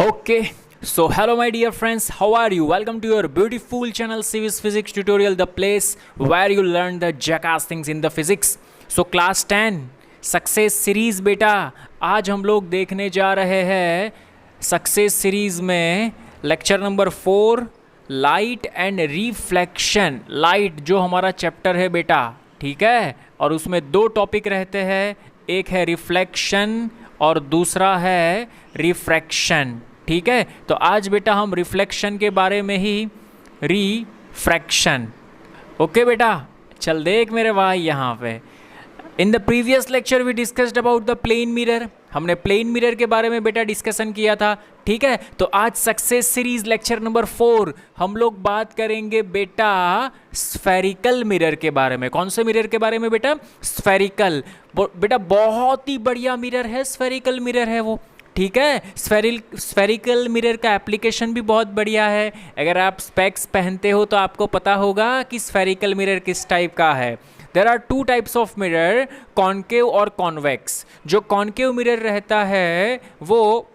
Okay, so hello my dear friends, how are you? Welcome to your beautiful channel Civis Physics Tutorial, the place where you learn the jackass things in the physics. So class 10 success series बेटा, आज हम लोग देखने जा रहे हैं success series में lecture number 4 light and reflection. Light जो हमारा चैप्टर है बेटा, ठीक है, और उसमें दो टॉपिक रहते हैं, एक है रिफ्लेक्शन और दूसरा है रिफ्रैक्शन। ठीक है, तो आज बेटा हम रिफ्लेक्शन के बारे में ही रिफ्रैक्शन। ओके बेटा, चल देख मेरे भाई यहाँ पे in the previous lecture we discussed about the plane mirror. हमने प्लेन मिरर के बारे में बेटा डिस्कशन किया था। ठीक है, तो आज सक्सेस सीरीज लेक्चर नंबर 4 हम लोग बात करेंगे बेटा स्फेरिकल मिरर के बारे में। कौन से मिरर के बारे में बेटा? स्फेरिकल। बेटा बहुत ही बढ़िया मिरर है, स्फेरिकल मिरर है वो। ठीक है, स्फेरिकल मिरर का एप्लीकेशन भी बहुत बढ़िया है। अगर आप स्पेक्स पहनते हो तो आपको पता होगा कि स्फेरिकल मिरर किस टाइप का है। There are two types of mirror, concave और कॉन्वेक्स। जो कॉन्केव मिरर रहता है वो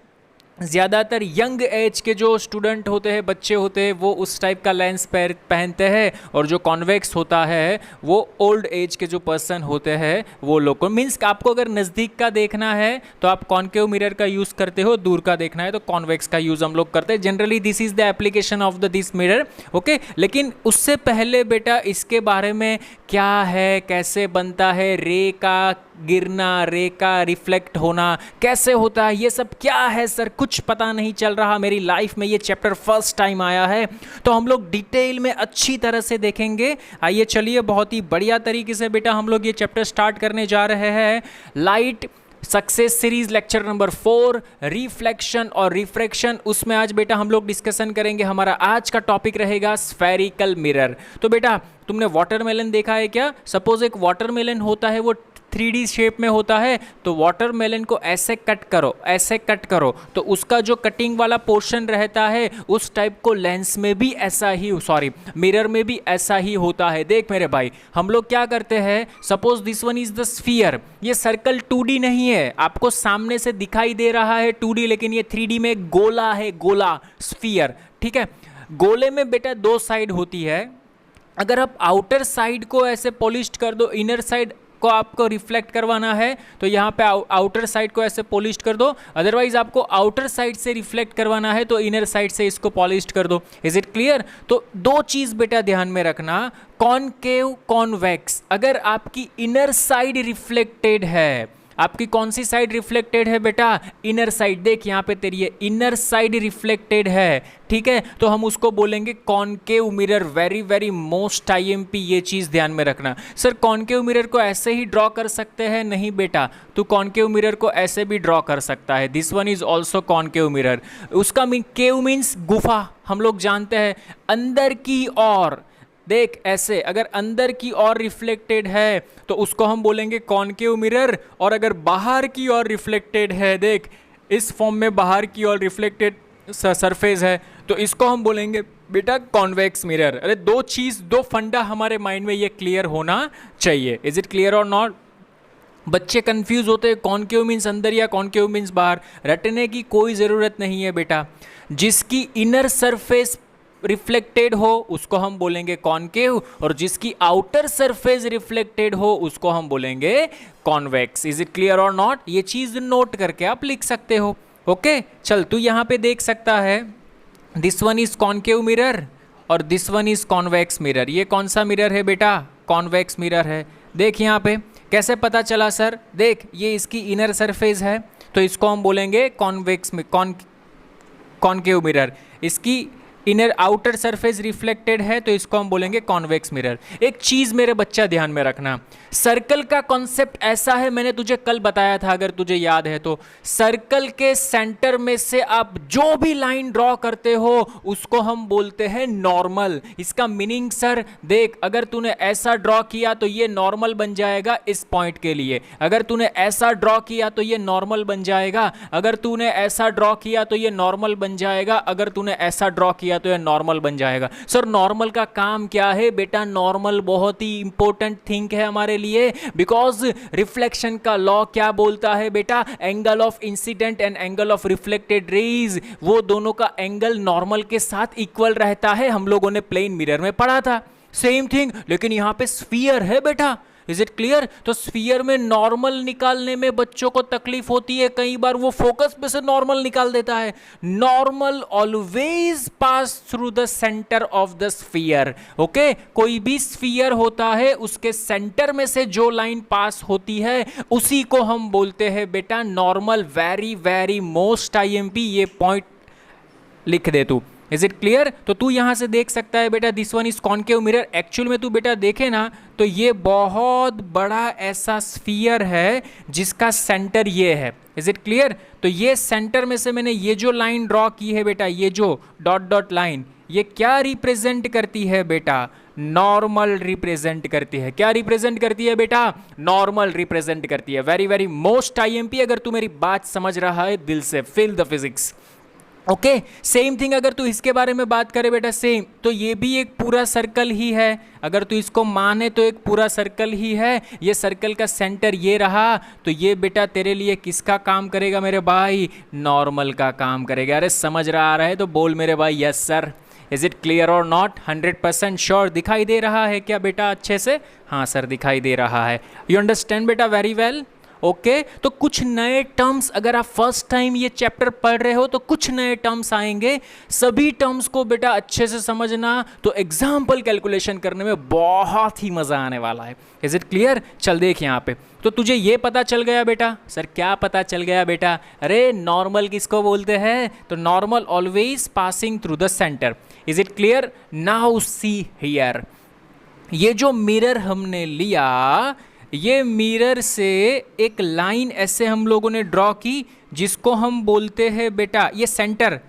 ज़्यादातर यंग एज के जो स्टूडेंट होते हैं, बच्चे होते हैं, वो उस टाइप का लेंस पहनते हैं, और जो कॉन्वेक्स होता है वो ओल्ड एज के जो पर्सन होते हैं वो लोग को। मीन्स आपको अगर नज़दीक का देखना है तो आप कॉन्केव मिरर का यूज़ करते हो, दूर का देखना है तो कॉन्वेक्स का यूज़ हम लोग करते हैं। Generally this is the application of this mirror. Okay, लेकिन उससे पहले बेटा इसके बारे में क्या है, कैसे बनता है, रे का गिरना, रे का रिफ्लेक्ट होना कैसे होता है, ये सब क्या है सर, कुछ पता नहीं चल रहा। मेरी लाइफ में ये चैप्टर फर्स्ट टाइम आया है, तो हम लोग डिटेल में अच्छी तरह से देखेंगे। आइए चलिए, बहुत ही बढ़िया तरीके से बेटा हम लोग ये चैप्टर स्टार्ट करने जा रहे हैं। Light success series lecture number 4 reflection और रिफ्रैक्शन, उसमें आज बेटा हम लोग डिस्कशन करेंगे। हमारा आज का टॉपिक रहेगा स्फेरिकल मिरर। तो बेटा तुमने वाटरमेलन देखा है क्या? सपोज एक वाटरमेलन होता है, वो 3D शेप में होता है, तो वाटरमेलन को ऐसे कट करो, ऐसे कट करो, तो उसका जो कटिंग वाला पोर्शन रहता है उस टाइप को लेंस में भी ऐसा ही, मिरर में भी ऐसा ही होता है। देख मेरे भाई, हम लोग क्या करते हैं, suppose this one is the sphere. ये सर्कल 2D नहीं है, आपको सामने से दिखाई दे रहा है 2D, लेकिन ये 3D में एक गोला है, गोला स्फीयर। ठीक है, गोले में बेटा दो साइड होती है। अगर आप आउटर साइड को ऐसे पॉलिश्ड कर दो, इनर साइड को आपको रिफ्लेक्ट करवाना है तो यहाँ पे आउटर साइड को ऐसे पॉलिश्ड कर दो। अदरवाइज आपको आउटर साइड से रिफ्लेक्ट करवाना है तो इनर साइड से इसको पॉलिश्ड कर दो। Is it clear? तो दो चीज़ बेटा ध्यान में रखना, कॉनकेव, कॉन्वेक्स। अगर आपकी इनर साइड रिफ्लेक्टेड है, आपकी कौन सी साइड रिफ्लेक्टेड है बेटा? Inner side. देख यहाँ पे तेरी इनर साइड रिफ्लेक्टेड है, ठीक है, तो हम उसको बोलेंगे concave mirror. Very very most IMP, ये चीज़ ध्यान में रखना। सर कॉनकेव मिरर को ऐसे ही ड्रॉ कर सकते हैं? नहीं बेटा, तो कॉनकेव मिरर को ऐसे भी ड्रॉ कर सकता है। This one is also concave mirror. उसका केव मीन्स गुफा, हम लोग जानते हैं अंदर की ओर। देख ऐसे, अगर अंदर की ओर रिफ्लेक्टेड है तो उसको हम बोलेंगे कॉनकेव मिरर, और अगर बाहर की ओर रिफ्लेक्टेड है, देख इस फॉर्म में बाहर की ओर रिफ्लेक्टेड सरफेस है, तो इसको हम बोलेंगे बेटा कॉन्वेक्स मिरर। अरे दो चीज़, दो फंडा हमारे माइंड में ये क्लियर होना चाहिए। इज इट क्लियर और नॉट? बच्चे कंफ्यूज होते हैं, कॉनकेव मीन्स अंदर या कॉनकेव मीन्स बाहर। रटने की कोई ज़रूरत नहीं है बेटा। जिसकी इनर सरफेस रिफ्लेक्टेड हो उसको हम बोलेंगे कॉनकेव, और जिसकी आउटर सरफेस रिफ्लेक्टेड हो उसको हम बोलेंगे कॉन्वेक्स। इज इट क्लियर और नॉट? ये चीज़ नोट करके आप लिख सकते हो। ओके, चल तू यहाँ पे देख सकता है, this one is concave mirror और this one is convex mirror. ये कौन सा मिरर है बेटा? कॉन्वेक्स मिरर है। देख यहाँ पे कैसे पता चला सर? देख ये इसकी इनर सरफेस है तो इसको हम बोलेंगे कॉन्वेक्स में कॉनकेव मिरर। इसकी इनर आउटर सरफेस रिफ्लेक्टेड है तो इसको हम बोलेंगे कॉन्वेक्स मिरर। एक चीज़ मेरे बच्चा ध्यान में रखना, सर्कल का कॉन्सेप्ट ऐसा है, मैंने तुझे कल बताया था अगर तुझे याद है तो। सर्कल के सेंटर में से आप जो भी लाइन ड्रॉ करते हो उसको हम बोलते हैं नॉर्मल। इसका मीनिंग सर देख, अगर तूने ऐसा ड्रॉ किया तो ये नॉर्मल बन जाएगा इस पॉइंट के लिए, अगर तूने ऐसा ड्रॉ किया तो ये नॉर्मल बन जाएगा, अगर तूने ऐसा ड्रॉ किया तो ये नॉर्मल बन जाएगा, अगर तूने ऐसा ड्रॉ किया किया तो यह नॉर्मल बन जाएगा। सर नॉर्मल का काम क्या है बेटा? नॉर्मल बहुत ही इंपॉर्टेंट थिंग है हमारे लिए, बिकॉज रिफ्लेक्शन का लॉ क्या बोलता है बेटा? Angle of incident and angle of reflected raise, वो दोनों का एंगल नॉर्मल के साथ इक्वल रहता है। हम लोगों ने प्लेन मिरर में पढ़ा था सेम थिंग, लेकिन यहां पे स्फीयर है बेटा। Is it clear? तो स्फीयर में नॉर्मल निकालने में बच्चों को तकलीफ होती है, कई बार वो फोकस पे से नॉर्मल निकाल देता है। Normal always pass through the centre of the sphere. Okay, कोई भी स्फीयर होता है उसके सेंटर में से जो लाइन पास होती है उसी को हम बोलते हैं बेटा normal. Very very most IMP, ये पॉइंट लिख दे तू। Is it clear? तो तू यहां से देख सकता है बेटा this one is concave mirror. Actual में तू बेटा देखे ना तो ये बहुत बड़ा ऐसा स्फीयर है जिसका सेंटर ये है। Is it clear? तो ये सेंटर में से मैंने ये जो लाइन ड्रॉ की है बेटा, ये जो डॉट डॉट लाइन, ये क्या रिप्रेजेंट करती है बेटा? नॉर्मल रिप्रेजेंट करती है। क्या रिप्रेजेंट करती है बेटा? नॉर्मल रिप्रेजेंट करती है। वेरी वेरी मोस्ट आईएमपी, अगर तू मेरी बात समझ रहा है दिल से, feel the physics. Okay, same thing अगर तू इसके बारे में बात करे बेटा, सेम, तो ये भी एक पूरा सर्कल ही है। अगर तू इसको माने तो एक पूरा सर्कल ही है। ये सर्कल का सेंटर ये रहा, तो ये बेटा तेरे लिए किसका काम करेगा मेरे भाई? नॉर्मल का काम करेगा। अरे समझ रहा है तो बोल मेरे भाई yes sir. Is it clear और नॉट? 100% श्योर। दिखाई दे रहा है क्या बेटा अच्छे से? हाँ सर दिखाई दे रहा है। यू अंडरस्टैंड बेटा? Very well. ओके, तो कुछ नए टर्म्स, अगर आप फर्स्ट टाइम ये चैप्टर पढ़ रहे हो तो कुछ नए टर्म्स आएंगे। सभी टर्म्स को बेटा अच्छे से समझना, तो एग्जाम्पल कैलकुलेशन करने में बहुत ही मजा आने वाला है। Is it clear? चल देख यहाँ पे, तो तुझे ये पता चल गया बेटा। सर क्या पता चल गया बेटा? अरे नॉर्मल किसको बोलते हैं? तो normal always passing through the centre. Is it clear? Now see here, ये जो मिरर हमने लिया, ये मिरर से एक लाइन ऐसे हम लोगों ने ड्रॉ की जिसको हम बोलते हैं बेटा, ये सेंटर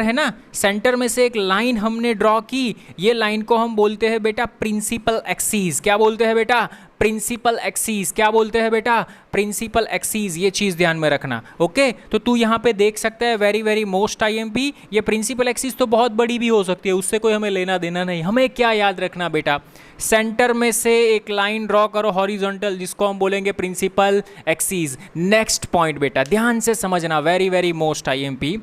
है ना, सेंटर में से एक लाइन हमने ड्रॉ की। ये लाइन को हम बोलते हैं बेटा प्रिंसिपल एक्सिस। क्या बोलते हैं बेटा? Principal axis. क्या बोलते हैं बेटा? Principal axis. ये चीज ध्यान में रखना। ओके, तो तू यहाँ पे देख सकता है वेरी वेरी मोस्ट आईएमपी, ये प्रिंसिपल एक्सिस तो बहुत बड़ी भी हो सकती है, उससे कोई हमें लेना देना नहीं। हमें क्या याद रखना बेटा? सेंटर में से एक लाइन ड्रॉ करो हॉरिजॉन्टल, जिसको हम बोलेंगे प्रिंसिपल एक्सिस। नेक्स्ट पॉइंट बेटा ध्यान से समझना, वेरी वेरी मोस्ट आईएमपी,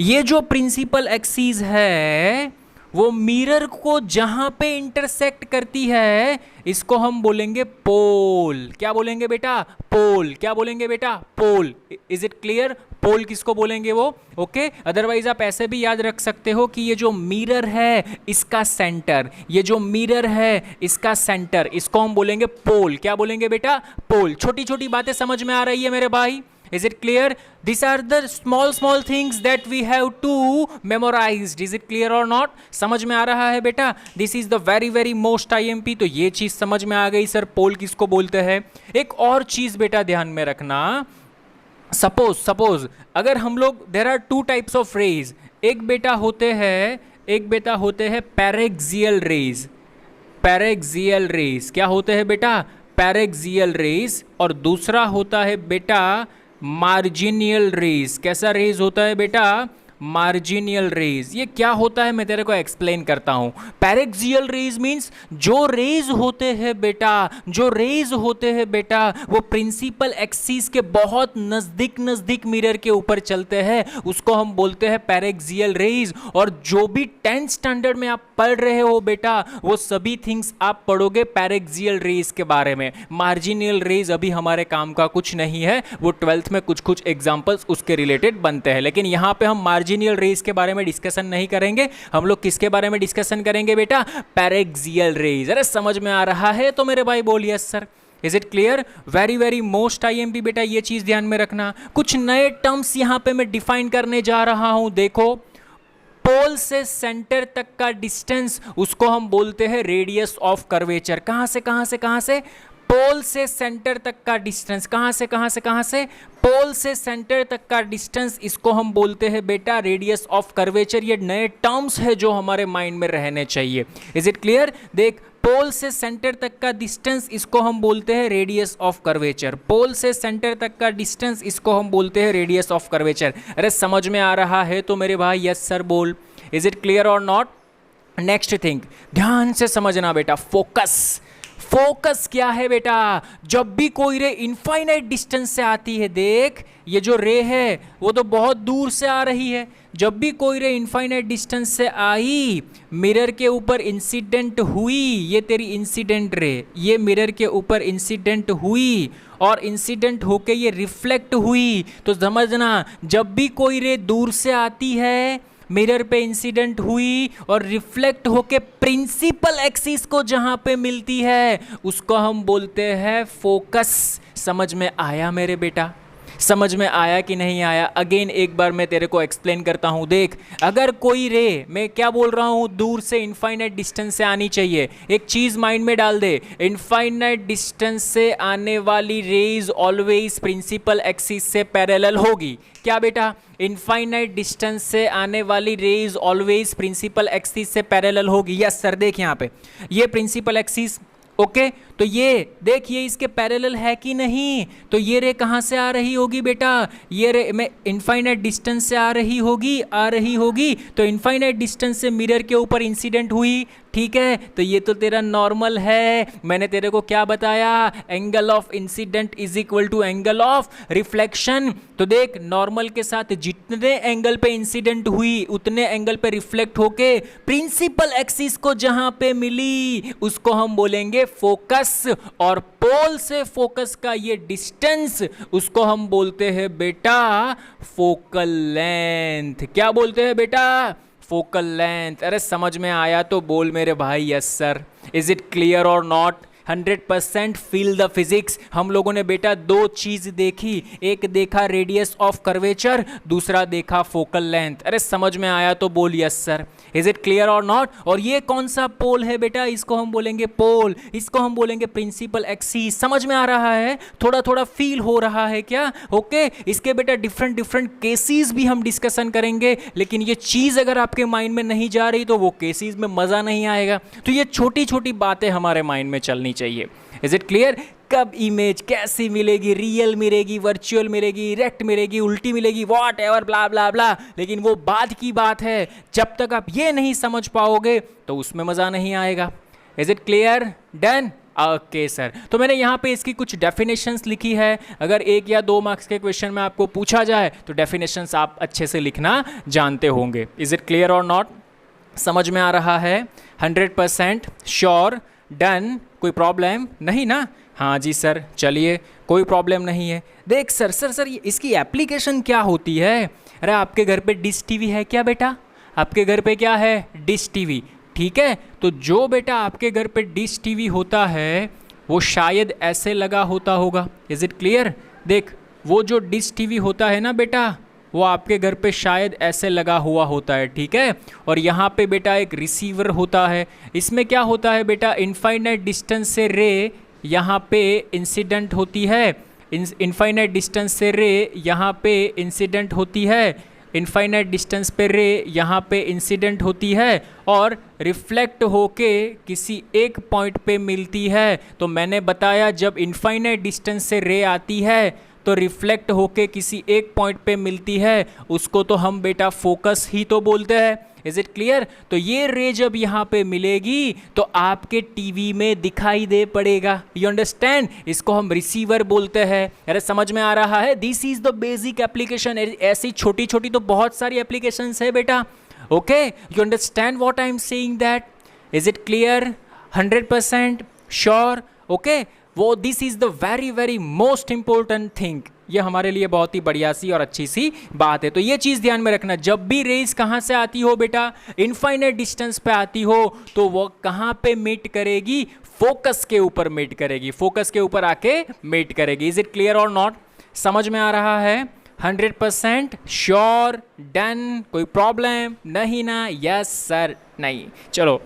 ये जो प्रिंसिपल एक्सिस है वो मिरर को जहां पे इंटरसेक्ट करती है इसको हम बोलेंगे पोल। क्या बोलेंगे बेटा? पोल। क्या बोलेंगे बेटा? Pole. Is it clear? Pole किसको बोलेंगे वो? ओके, अदरवाइज आप ऐसे भी याद रख सकते हो कि ये जो मिरर है इसका सेंटर, ये जो मिरर है इसका सेंटर, इसको हम बोलेंगे पोल। क्या बोलेंगे बेटा? पोल। छोटी छोटी बातें समझ में आ रही है मेरे भाई? Is it clear? These are the small things that we have to memorize. Is it clear or not? समझ में आ रहा है बेटा? This is the very very most IMP. तो ये चीज समझ में आ गई सर, पोल किसको बोलते हैं। एक और चीज बेटा ध्यान में रखना, सपोज अगर हम लोग, there are two types of rays. एक बेटा होते हैं पैरेक्सियल रेज। पैरेक्सियल रेज क्या होते हैं बेटा? Paraxial rays. और दूसरा होता है बेटा मार्जिनियल रेज। कैसा रेज होता है बेटा? मार्जिनियल रेज। ये क्या होता है मैं तेरे को एक्सप्लेन करता हूं। पैरेक्सियल रेज मींस जो रेज होते हैं बेटा, वो प्रिंसिपल एक्सिस के बहुत नजदीक मिरर के ऊपर चलते हैं, उसको हम बोलते हैं पैरेक्सियल रेज। और जो भी 10th स्टैंडर्ड में आप पढ़ रहे हो बेटा, वो सभी थिंग्स आप पढ़ोगे पैरेक्सियल रेज के बारे में। मार्जिनियल रेज अभी हमारे काम का कुछ नहीं है, वो 12th में कुछ एग्जांपल्स उसके रिलेटेड बनते हैं, लेकिन यहां पे हम मार्जिनियल रेज के बारे में डिस्कशन नहीं करेंगे। हम लोग किसके बारे में डिस्कशन करेंगे बेटा? Paraxial rays. अरे समझ में आ रहा है तो मेरे भाई बोलिए sir. Is it clear? Very very most IMP बेटा, ये चीज ध्यान में रखना। कुछ नए टर्म्स यहां पे मैं डिफाइन करने जा रहा हूं। देखो, पोल से सेंटर तक का डिस्टेंस उसको हम बोलते हैं रेडियस ऑफ कर्वेचर। कहां से? पोल से सेंटर तक का डिस्टेंस। कहां से? पोल से सेंटर तक का डिस्टेंस, इसको हम बोलते हैं बेटा रेडियस ऑफ कर्वेचर। ये नए टर्म्स है जो हमारे माइंड में रहने चाहिए। Is it clear? देख, पोल से सेंटर तक का डिस्टेंस इसको हम बोलते हैं रेडियस ऑफ कर्वेचर। पोल से सेंटर तक का डिस्टेंस इसको हम बोलते हैं रेडियस ऑफ कर्वेचर। अरे समझ में आ रहा है तो मेरे भाई यस सर बोल। इज इट क्लियर और नॉट? नेक्स्ट थिंग, ध्यान से समझना बेटा, फोकस। फोकस क्या है बेटा? जब भी कोई रे इनफाइनाइट डिस्टेंस से आती है, देख ये जो रे है वो तो बहुत दूर से आ रही है, जब भी कोई रे इनफाइनाइट डिस्टेंस से आई, मिरर के ऊपर इंसिडेंट हुई, ये तेरी इंसिडेंट रे, ये मिरर के ऊपर इंसिडेंट हुई और इंसिडेंट होके ये रिफ्लेक्ट हुई, तो समझना जब भी कोई रे दूर से आती है, मिरर पे इंसिडेंट हुई और रिफ्लेक्ट होके प्रिंसिपल एक्सिस को जहां पे मिलती है उसको हम बोलते हैं फोकस। समझ में आया मेरे बेटा? समझ में आया कि नहीं आया? अगेन एक बार मैं तेरे को एक्सप्लेन करता हूं। देख, अगर कोई रे, मैं क्या बोल रहा हूं, दूर से इनफाइनाइट डिस्टेंस से आनी चाहिए, एक चीज माइंड में डाल दे, इनफाइनाइट डिस्टेंस से आने वाली रेज ऑलवेज प्रिंसिपल एक्सिस से पैरेलल होगी। क्या बेटा? इनफाइनाइट डिस्टेंस से आने वाली रेज ऑलवेज प्रिंसिपल एक्सिस से पैरेलल होगी। यस सर, देख यहाँ पे ये प्रिंसिपल एक्सिस, ओके तो ये देखिए इसके पैरेलल है कि नहीं, तो ये रे कहाँ से आ रही होगी बेटा? ये रे में इनफाइनाइट डिस्टेंस से आ रही होगी, तो इनफाइनाइट डिस्टेंस से मिरर के ऊपर इंसिडेंट हुई, ठीक है, तो ये तो तेरा नॉर्मल है। मैंने तेरे को क्या बताया? Angle of incidence is equal to angle of reflection. तो देख, नॉर्मल के साथ जितने एंगल पे इंसिडेंट हुई उतने एंगल पे रिफ्लेक्ट होके प्रिंसिपल एक्सिस को जहां पे मिली उसको हम बोलेंगे फोकस, और पोल से फोकस का ये डिस्टेंस उसको हम बोलते हैं बेटा फोकल लेंथ। क्या बोलते हैं बेटा? Focal length. अरे समझ में आया तो बोल मेरे भाई yes sir. Is it clear और नॉट? 100% feel the physics. हम लोगों ने बेटा दो चीज देखी, एक देखा रेडियस ऑफ कर्वेचर, दूसरा देखा फोकल लेंथ। अरे समझ में आया तो बोल yes sir. Is it clear और नॉट? और ये कौन सा पोल है बेटा? इसको हम बोलेंगे पोल, इसको हम बोलेंगे प्रिंसिपल एक्सिस। समझ में आ रहा है? थोड़ा थोड़ा फील हो रहा है क्या? ओके इसके बेटा डिफरेंट डिफरेंट केसेस भी हम डिस्कशन करेंगे, लेकिन ये चीज अगर आपके माइंड में नहीं जा रही तो वो केसेस में मजा नहीं आएगा। तो ये छोटी छोटी बातें हमारे माइंड में चलनी चाहिए। Is it clear? कब इमेज कैसी मिलेगी, रियल मिलेगी, वर्चुअल मिलेगी, इरेक्ट मिलेगी, उल्टी मिलेगी, वॉट एवर ब्ला ब्ला ब्ला, लेकिन वो बाद की बात है। जब तक आप ये नहीं समझ पाओगे तो उसमें मजा नहीं आएगा। Is it clear? Done? Okay sir. तो मैंने यहाँ पे इसकी कुछ डेफिनेशंस लिखी है। अगर 1 या 2 मार्क्स के क्वेश्चन में आपको पूछा जाए तो डेफिनेशंस आप अच्छे से लिखना जानते होंगे। इज इट क्लियर और नॉट? समझ में आ रहा है? 100% श्योर? डन? कोई प्रॉब्लम नहीं ना? हाँ जी सर, चलिए कोई प्रॉब्लम नहीं है। देख सर इसकी एप्लीकेशन क्या होती है? अरे आपके घर पे डिश टीवी है क्या बेटा? आपके घर पे क्या है? डिश टीवी, ठीक है। तो जो बेटा आपके घर पे डिश टीवी होता है वो शायद ऐसे लगा होता होगा। Is it clear? देख वो जो डिश टीवी होता है ना बेटा, वो आपके घर पे शायद ऐसे लगा हुआ होता है, ठीक है। और यहाँ पे बेटा एक रिसीवर होता है। इसमें क्या होता है बेटा? इनफाइनाइट डिस्टेंस से रे यहाँ पे इंसिडेंट होती है, इनफाइनाइट डिस्टेंस से रे यहाँ पे इंसिडेंट होती है, इनफाइनाइट डिस्टेंस पे रे यहाँ पे इंसिडेंट होती है और रिफ्लेक्ट होके किसी एक पॉइंट पे मिलती है। तो मैंने बताया जब इनफाइनाइट डिस्टेंस से रे आती है तो रिफ्लेक्ट होके किसी एक पॉइंट पे मिलती है, उसको तो हम बेटा फोकस ही तो बोलते हैं। Is it clear? तो ये रे जब यहाँ पे मिलेगी तो आपके टीवी में दिखाई दे पड़ेगा। You understand? इसको हम रिसीवर बोलते हैं। अरे समझ में आ रहा है? This is the basic application. ऐसी छोटी छोटी तो बहुत सारी एप्लीकेशंस है बेटा। Okay you understand what I am saying that? Is it clear? 100% sure? Okay वो this is the very very most important thing. ये हमारे लिए बहुत ही बढ़िया सी और अच्छी सी बात है। तो ये चीज़ ध्यान में रखना, जब भी रेज कहाँ से आती हो बेटा, इनफाइनाइट डिस्टेंस पे आती हो तो वो कहाँ पे मीट करेगी? फोकस के ऊपर मीट करेगी, फोकस के ऊपर आके मीट करेगी। इज इट क्लियर और नॉट? समझ में आ रहा है? 100% श्योर? डन? कोई प्रॉब्लम नहीं ना? Yes sir? नहीं? चलो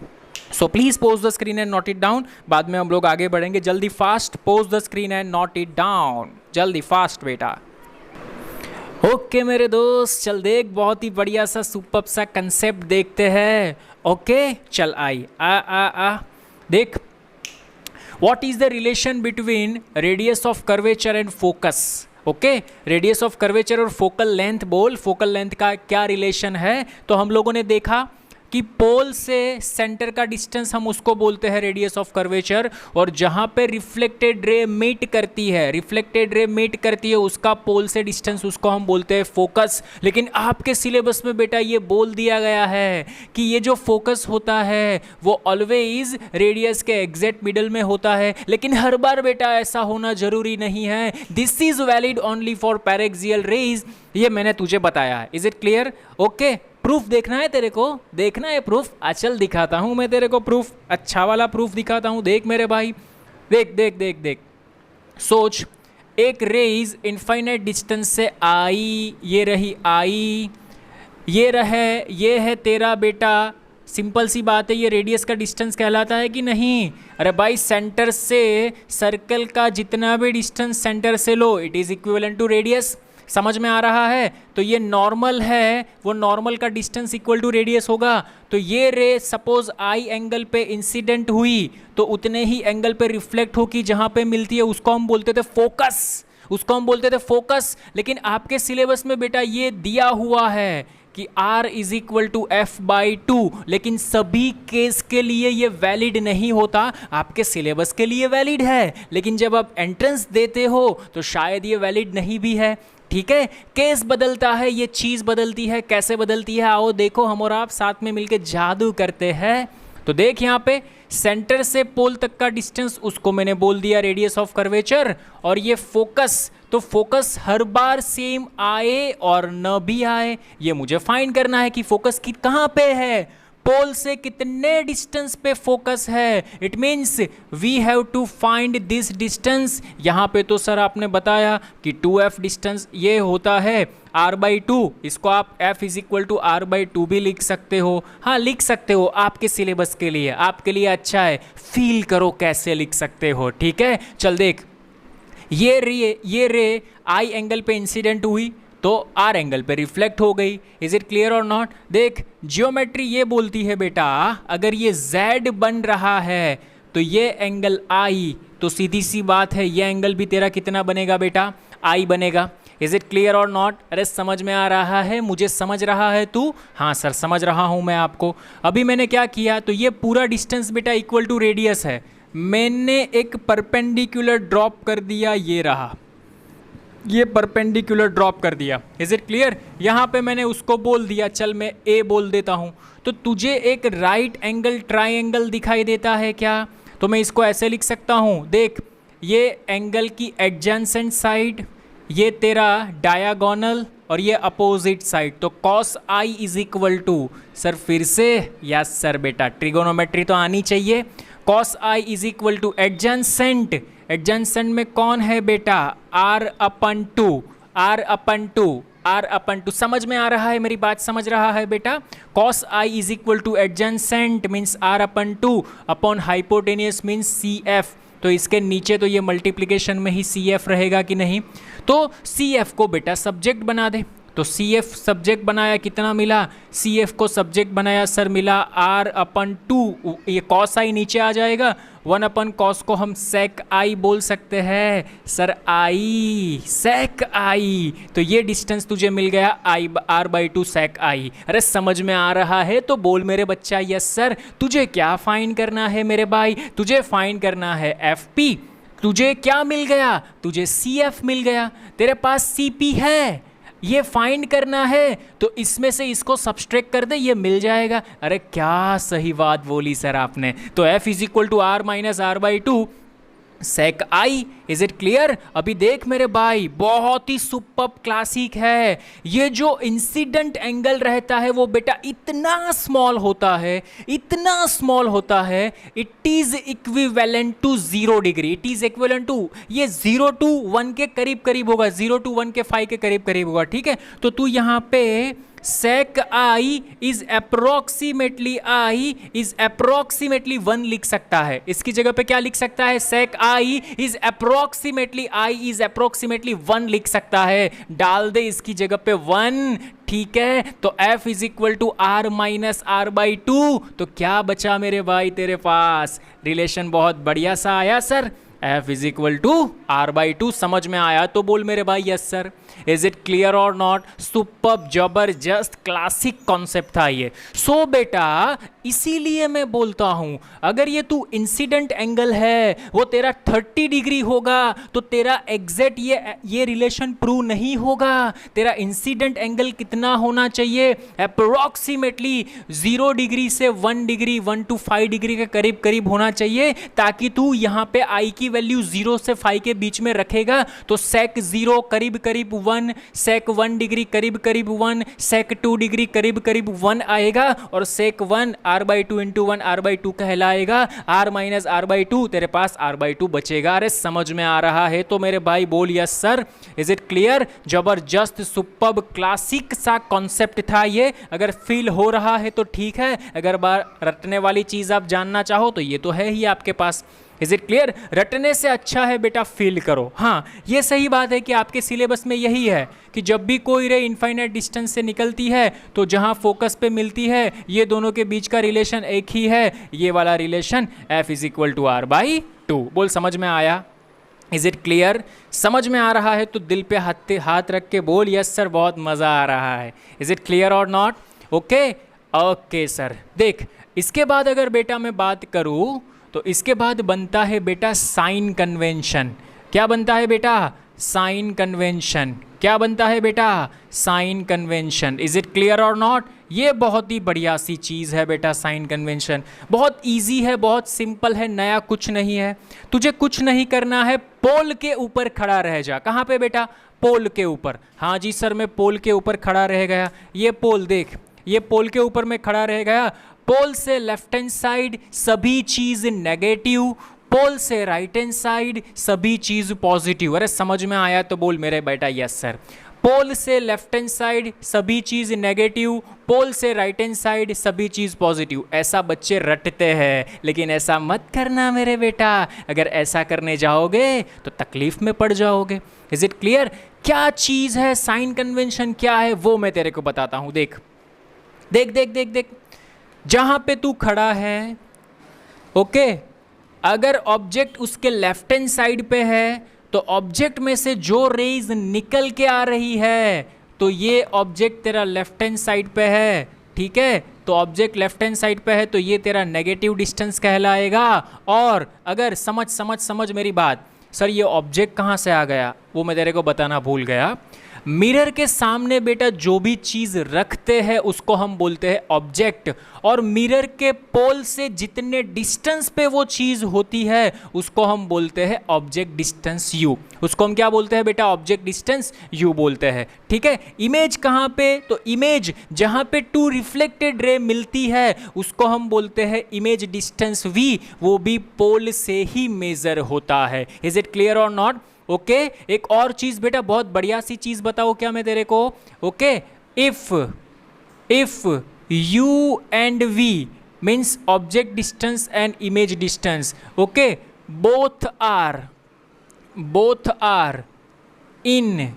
so please pose the screen and note it down. बाद में हम लोग आगे बढ़ेंगे। जल्दी fast pose the screen and note it down, जल्दी फास्ट बेटा। ओके मेरे दोस्त, चल देख बहुत ही बढ़िया सा सुपर्ब सा कंसेप्ट देखते हैं। ओके चल आई आ देख, what is the relation between radius of curvature and focus? Okay, radius of curvature और फोकल लेंथ बोल, फोकल लेंथ का क्या रिलेशन है? तो हम लोगों ने देखा कि पोल से सेंटर का डिस्टेंस हम उसको बोलते हैं रेडियस ऑफ कर्वेचर, और जहां पे रिफ्लेक्टेड रे मीट करती है, रिफ्लेक्टेड रे मीट करती है उसका पोल से डिस्टेंस, उसको हम बोलते हैं फोकस। लेकिन आपके सिलेबस में बेटा ये बोल दिया गया है कि ये जो फोकस होता है वो ऑलवेज रेडियस के एग्जैक्ट मिडल में होता है। लेकिन हर बार बेटा ऐसा होना जरूरी नहीं है। This is valid only for paraxial rays, ये मैंने तुझे बताया है। Is it clear? Okay, proof देखना है तेरे को? देखना है प्रूफ? चल दिखाता हूं मैं तेरे को प्रूफ, अच्छा वाला प्रूफ दिखाता हूं। देख मेरे भाई, देख देख देख देख, सोच, एक रेज इनफाइनाइट डिस्टेंस से आई, ये रही आई, ये है तेरा बेटा, सिंपल सी बात है, ये रेडियस का डिस्टेंस कहलाता है कि नहीं? अरे भाई, सेंटर से सर्कल का जितना भी डिस्टेंस सेंटर से लो, it is equivalent to radius. समझ में आ रहा है? तो ये नॉर्मल है, वो नॉर्मल का डिस्टेंस इक्वल टू रेडियस होगा। तो ये रे सपोज आई एंगल पे इंसिडेंट हुई तो उतने ही एंगल पे रिफ्लेक्ट होगी जहां पे मिलती है, उसको हम बोलते थे फोकस, उसको हम बोलते थे फोकस। लेकिन आपके सिलेबस में बेटा ये दिया हुआ है कि R is equal to F/2, लेकिन सभी केस के लिए ये वैलिड नहीं होता। आपके सिलेबस के लिए वैलिड है, लेकिन जब आप एंट्रेंस देते हो तो शायद ये वैलिड नहीं भी है। ठीक है, केस बदलता है, ये चीज़ बदलती है। कैसे बदलती है आओ देखो, हम और आप साथ में मिलकर जादू करते हैं। तो देख यहाँ पे सेंटर से पोल तक का डिस्टेंस, उसको मैंने बोल दिया रेडियस ऑफ कर्वेचर, और ये फोकस, तो फोकस हर बार सेम आए और न भी आए, ये मुझे फाइंड करना है कि फोकस की कहाँ पे है, पोल से कितने डिस्टेंस पे फोकस है। It means we have to find this distance. यहाँ पे तो सर आपने बताया कि 2f डिस्टेंस ये होता है r/2, इसको आप f is equal to r/2 भी लिख सकते हो। हाँ लिख सकते हो, आपके सिलेबस के लिए, आपके लिए अच्छा है, फील करो कैसे लिख सकते हो। ठीक है, चल देख, ये रे आई एंगल पे इंसिडेंट हुई तो आर एंगल पे रिफ्लेक्ट हो गई। इज इट क्लियर और नॉट? देख, जियोमेट्री ये बोलती है बेटा, अगर ये z बन रहा है तो ये एंगल आई, तो सीधी सी बात है ये एंगल भी तेरा कितना बनेगा बेटा? आई बनेगा। इज इट क्लियर और नॉट? अरे समझ में आ रहा है? मुझे समझ रहा है तू? हाँ सर समझ रहा हूँ मैं आपको। अभी मैंने क्या किया, तो ये पूरा डिस्टेंस बेटा इक्वल टू रेडियस है, मैंने एक परपेंडिकुलर ड्रॉप कर दिया, ये रहा, ये परपेंडिकुलर ड्रॉप कर दिया। Is it clear? यहाँ पे मैंने उसको बोल दिया, चल मैं ए बोल देता हूँ, तो तुझे एक राइट एंगल ट्राइंगल दिखाई देता है क्या? तो मैं इसको ऐसे लिख सकता हूँ, देख, ये एंगल की एडजेंसेंट साइड, ये तेरा डायगोनल, और ये अपोजिट साइड, तो cos I is equal to, sir फिर से, यस सर बेटा ट्रिगोनोमेट्री तो आनी चाहिए, cos I is equal to adjacent, adjacent में कौन है बेटा? r/2, r/2। समझ में आ रहा है मेरी बात? समझ रहा है बेटा? cos i is equal to adjacent means r/2 upon hypotenuse means CF। तो इसके नीचे तो ये मल्टीप्लिकेशन में ही CF रहेगा कि नहीं? तो CF को बेटा सब्जेक्ट बना दे, तो CF सब्जेक्ट बनाया, कितना मिला? CF को सब्जेक्ट बनाया सर, मिला r/2, ये cos i नीचे आ जाएगा, 1/cos को हम sec i बोल सकते हैं सर, i sec i, तो ये डिस्टेंस तुझे मिल गया r/2 sec i। अरे समझ में आ रहा है तो बोल मेरे बच्चा यस सर। तुझे क्या फाइंड करना है मेरे भाई? तुझे फाइंड करना है FP। तुझे क्या मिल गया? तुझे CF मिल गया, तेरे पास CP है, ये फाइंड करना है, तो इसमें से इसको सब्सट्रैक्ट कर दे, ये मिल जाएगा। अरे क्या सही बात बोली सर आपने। तो F is equal to R minus R/2 sec i। Is it clear? अभी देख मेरे भाई, बहुत ही सुपर्ब क्लासिक है। ये जो इंसिडेंट एंगल रहता है वो बेटा इतना स्मॉल होता है, इतना स्मॉल होता है, it is equivalent to 0 degree. It is equivalent to, ये 0 to 1 के करीब करीब होगा, 0 to 1 के 5 के करीब करीब होगा। ठीक है, तो तू यहाँ पे sec i is approximately 1 लिख सकता है। इसकी जगह पे क्या लिख सकता है? sec i is approximately 1 लिख सकता है। डाल दे इसकी जगह पे 1। ठीक है, तो f is equal to R minus R/2। तो क्या बचा मेरे भाई तेरे पास? रिलेशन बहुत बढ़िया सा आया sir. F is equal to R/2। समझ में आया तो बोल मेरे भाई yes sir. Is it clear और नॉट? सुपर्ब, जबरदस्त, क्लासिक कॉन्सेप्ट था ये। सो बेटा इसीलिए मैं बोलता हूं अगर ये तू इंसिडेंट एंगल है वो तेरा 30 डिग्री होगा तो तेरा एग्जैक्ट ये रिलेशन प्रूव नहीं होगा। तेरा इंसिडेंट एंगल कितना होना चाहिए? अप्रोक्सीमेटली 0 डिग्री से 1 डिग्री, 1 to 5 डिग्री के करीब करीब होना चाहिए, ताकि तू यहां पे आई की वैल्यू 0 से 5 के बीच में रखेगा तो sec 0 करीब करीब 1, sec 1 डिग्री करीब करीब 1, sec 2 डिग्री करीब करीब 1 आएगा और sec 1 R/2 इंटू 1 R/2 कहलाएगा। R माइनस R/2 तेरे पास R/2 बचेगा। अरे समझ में आ रहा है तो मेरे भाई बोल yes sir. Is it clear? जबरदस्त, सुपर्ब, क्लासिक सा कॉन्सेप्ट था ये। अगर फील हो रहा है तो ठीक है, अगर बार रटने वाली चीज आप जानना चाहो तो ये तो है ही आपके पास। Is it clear? रटने से अच्छा है बेटा फील करो। हाँ ये सही बात है कि आपके सिलेबस में यही है कि जब भी कोई रे इनफाइनाइट डिस्टेंस से निकलती है तो जहाँ फोकस पे मिलती है ये दोनों के बीच का रिलेशन एक ही है, ये वाला relation F is equal to R/2। बोल समझ में आया? Is it clear? समझ में आ रहा है तो दिल पे हाथ रख के बोल यस सर, बहुत मज़ा आ रहा है। इज इट क्लियर और नॉट? Okay okay sir. देख इसके बाद अगर बेटा मैं बात करूँ तो इसके बाद बनता है बेटा साइन कन्वेंशन। क्या बनता है बेटा? Sign convention. क्या बनता है बेटा? Sign convention. Is it clear और नॉट? ये बहुत ही बढ़िया सी चीज़ है बेटा साइन कन्वेंशन। बहुत इजी है, बहुत सिंपल है, नया कुछ नहीं है। तुझे कुछ नहीं करना है, पोल के ऊपर खड़ा रह जा। कहाँ पे बेटा? पोल के ऊपर। हाँ जी सर मैं पोल के ऊपर खड़ा रह गया। ये पोल देख, ये पोल के ऊपर मैं खड़ा रह गया। पोल से लेफ्ट हैंड साइड सभी चीज नेगेटिव, पोल से राइट हैंड साइड सभी चीज पॉजिटिव। अरे समझ में आया तो बोल मेरे बेटा यस सर। पोल से लेफ्ट हैंड साइड सभी चीज नेगेटिव, पोल से राइट हैंड साइड सभी चीज पॉजिटिव। ऐसा बच्चे रटते हैं, लेकिन ऐसा मत करना मेरे बेटा। अगर ऐसा करने जाओगे तो तकलीफ में पड़ जाओगे। Is it clear? क्या चीज है साइन कन्वेंशन, क्या है वो मैं तेरे को बताता हूं। देख देख देख देख देख, जहां पे तू खड़ा है ओके, अगर ऑब्जेक्ट उसके लेफ्ट हैंड साइड पे है तो ऑब्जेक्ट में से जो रेज निकल के आ रही है तो ये ऑब्जेक्ट तेरा लेफ्ट हैंड साइड पे है, ठीक है। तो ऑब्जेक्ट लेफ्ट हैंड साइड पे है तो ये तेरा नेगेटिव डिस्टेंस कहलाएगा। और अगर समझ मेरी बात, सर ये ऑब्जेक्ट कहाँ से आ गया वो मैं तेरे को बताना भूल गया। मिरर के सामने बेटा जो भी चीज़ रखते हैं उसको हम बोलते हैं ऑब्जेक्ट, और मिरर के पोल से जितने डिस्टेंस पे वो चीज़ होती है उसको हम बोलते हैं ऑब्जेक्ट डिस्टेंस यू। उसको हम क्या बोलते हैं बेटा? ऑब्जेक्ट डिस्टेंस यू बोलते हैं, ठीक है। इमेज कहाँ पे? तो इमेज जहाँ पे टू रिफ्लेक्टेड रे मिलती है उसको हम बोलते हैं इमेज डिस्टेंस वी, वो भी पोल से ही मेजर होता है। इज इट क्लियर और नॉट? ओके एक और चीज बेटा, बहुत बढ़िया सी चीज बताओ क्या मैं तेरे को। Okay if u and v means object distance and image distance, okay, both are in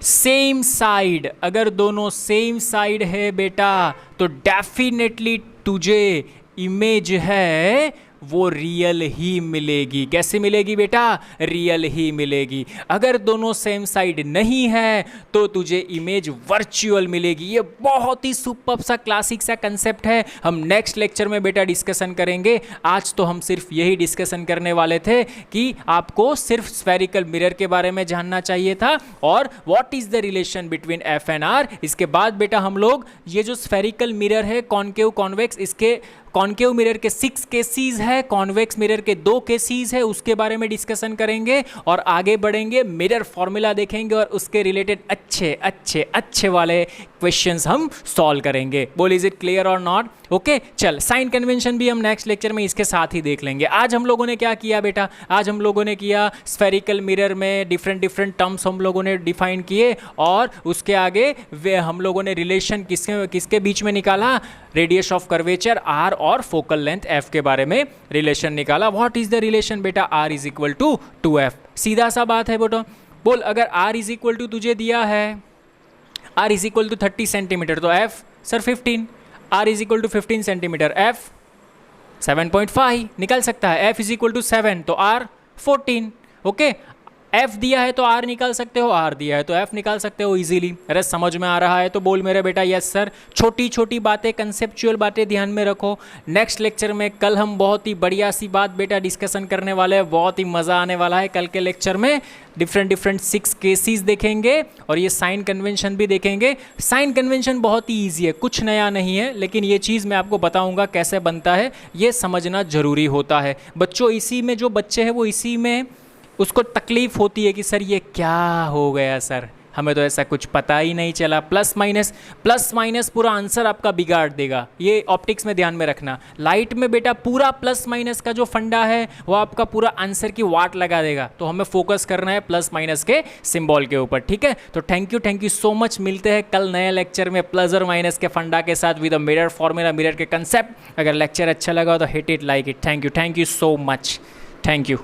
same side, अगर दोनों सेम साइड है बेटा तो डेफिनेटली तुझे इमेज है वो रियल ही मिलेगी। कैसे मिलेगी बेटा? रियल ही मिलेगी। अगर दोनों सेम साइड नहीं है तो तुझे इमेज वर्चुअल मिलेगी। ये बहुत ही सुपर्ब सा क्लासिक सा कंसेप्ट है, हम नेक्स्ट लेक्चर में बेटा डिस्कशन करेंगे। आज तो हम सिर्फ यही डिस्कशन करने वाले थे कि आपको सिर्फ स्फेरिकल मिरर के बारे में जानना चाहिए था और what is the relation between f and R. इसके बाद बेटा हम लोग ये जो स्फेरिकल मिरर है कॉनकेव कॉन्वेक्स, इसके कॉनकेव मिरर के 6 केसीज है, कॉन्वेक्स मिरर के 2 केसीज है, उसके बारे में डिस्कशन करेंगे और आगे बढ़ेंगे। मिरर फॉर्मूला देखेंगे और उसके रिलेटेड अच्छे वाले क्वेश्चंस हम सॉल्व करेंगे। बोल इज इट क्लियर और नॉट? ओके चल साइन कन्वेंशन भी हम नेक्स्ट लेक्चर में इसके साथ ही देख लेंगे। आज हम लोगों ने क्या किया बेटा? आज हम लोगों ने किया स्फेरिकल मिरर में डिफरेंट टर्म्स हम लोगों ने डिफाइन किए और उसके आगे वे हम लोगों ने रिलेशन किसके बीच में निकाला? रेडियस ऑफ कर्वेचर आर और फोकल लेंथ एफ के बारे में रिलेशन निकाला। व्हाट इज द रिलेशन बेटा? R is equal to 2f। सीधा सा बात है बेटा। बोल अगर आर इज इक्वल टू तुझे दिया है R is equal to 30 centimetre तो F sir 15, R is equal to 15 centimetre F 7.5 निकल सकता है। एफ इज इक्वल टू 7 तो आर 14। ओके, एफ दिया है तो आर निकाल सकते हो, आर दिया है तो एफ निकाल सकते हो इजीली। अरे समझ में आ रहा है तो बोल मेरे बेटा यस सर। छोटी छोटी बातें, कंसेप्चुअल बातें ध्यान में रखो। नेक्स्ट लेक्चर में कल हम बहुत ही बढ़िया सी बात बेटा डिस्कशन करने वाले हैं, बहुत ही मज़ा आने वाला है। कल के लेक्चर में डिफरेंट 6 केसेस देखेंगे और ये साइन कन्वेंशन भी देखेंगे। साइन कन्वेंशन बहुत ही ईजी है, कुछ नया नहीं है, लेकिन ये चीज़ मैं आपको बताऊँगा कैसे बनता है, ये समझना ज़रूरी होता है। बच्चों इसी में जो बच्चे हैं वो इसी में उसको तकलीफ़ होती है कि सर ये क्या हो गया सर, हमें तो ऐसा कुछ पता ही नहीं चला। प्लस माइनस पूरा आंसर आपका बिगाड़ देगा, ये ऑप्टिक्स में ध्यान में रखना। लाइट में बेटा पूरा प्लस माइनस का जो फंडा है वो आपका पूरा आंसर की वाट लगा देगा, तो हमें फोकस करना है प्लस माइनस के सिंबल के ऊपर, ठीक है। तो थैंक यू सो मच। मिलते हैं कल नए लेक्चर में प्लस और माइनस के फंडा के साथ with a mirror formula, mirror के कंसेप्ट। अगर लेक्चर अच्छा लगा तो hit it, like it. Thank you so much, thank you.